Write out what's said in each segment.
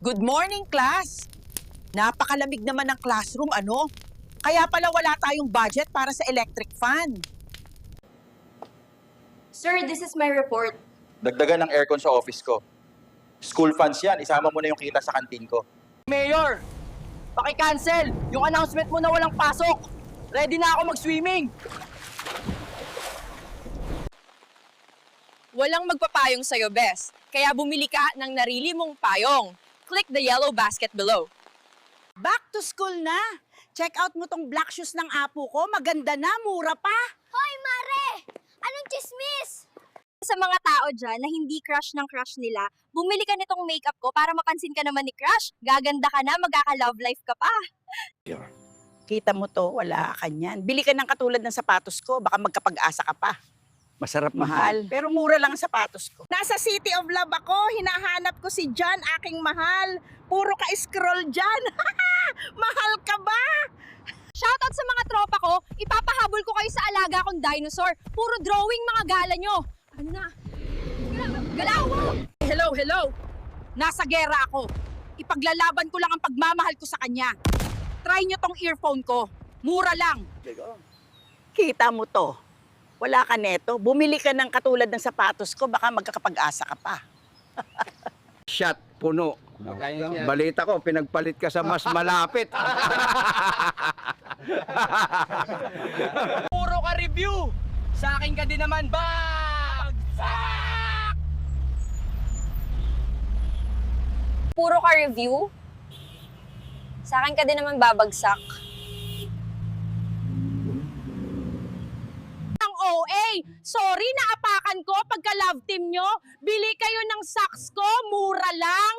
Good morning, class! Napakalamig naman ng classroom, ano? Kaya pala wala tayong budget para sa electric fan. Sir, this is my report. Dagdagan ng aircon sa office ko. School funds yan, isama mo na yung kita sa kantin ko. Mayor, paki-cancel yung announcement mo na walang pasok. Ready na ako mag-swimming. Walang magpapayong sa'yo, Bes. Kaya bumili ka ng narili mong payong. Click the yellow basket below. Back to school na. Check out mo tong black shoes ng apo ko. Maganda na, mura pa. Hoy, Mare! Anong chismis? Sa mga tao dyan na hindi crush ng crush nila, bumili ka nitong makeup ko para mapansin ka naman ni crush. Gaganda ka na, magkaka-love life ka pa. Kita mo to, wala ka niyan. Bili ka ng katulad ng sapatos ko, baka magkapag-asa ka pa. Masarap Mahal. Pero mura lang ang sapatos ko. Nasa City of Love ako, hinahanap ko si John, aking mahal. Puro ka scroll dyan. Mahal ka ba? Shoutout sa mga tropa ko, ipapahabol ko kayo sa alaga kong dinosaur. Puro drawing mga gala nyo. Ano na? Galaw! Hello. Nasa gera ako. Ipaglalaban ko lang ang pagmamahal ko sa kanya. Try nyo tong earphone ko. Mura lang. Kita mo to. Wala ka neto. Bumili ka ng katulad ng sapatos ko, baka magkakapag-asa ka pa. Shot, puno. Balita ko, pinagpalit ka sa mas malapit. Puro ka review. Sa akin ka din naman, bagsak! Puro ka review? Sa akin ka din naman babagsak. Ang OA, sorry naapakan ko pagka love team nyo. Bili kayo ng socks ko, mura lang.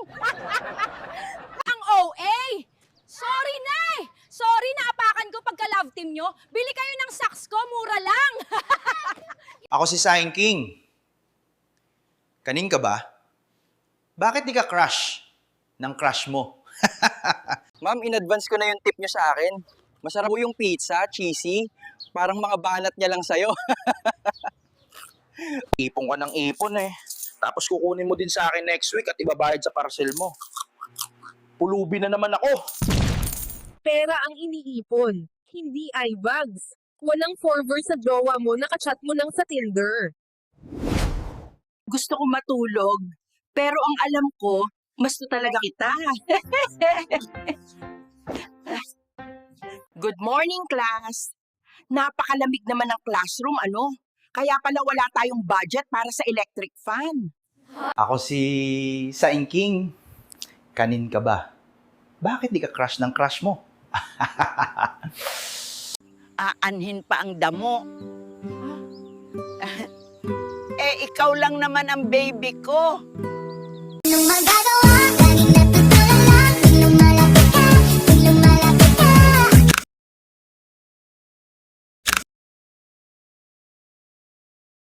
Ang OA, sorry na Sorry naapakan ko pagka love team nyo. Bili kayo ng socks ko, mura lang. Ako si Saing King. Kanin ka ba? Bakit di ka crush ng crush mo? Ma'am, in advance ko na yung tip nyo sa akin. Masarap po yung pizza, cheesy. Parang mga banat niya lang sa'yo. Ipon ka ng ipon eh. Tapos kukunin mo din sa akin next week at ibabayad sa parcel mo. Pulubi na naman ako. Pera ang iniipon, hindi eyebags. Walang forward sa jowa mo, nakachat mo lang sa Tinder. Gusto ko matulog, pero ang alam ko, mas talaga kita. Good morning, class! Napakalamig naman ng classroom, ano? Kaya pala wala tayong budget para sa electric fan. Ako si Saing King. Kanin ka ba? Bakit di ka crush ng crush mo? Aanhin pa ang damo. Ikaw lang naman ang baby ko. Anong magagawa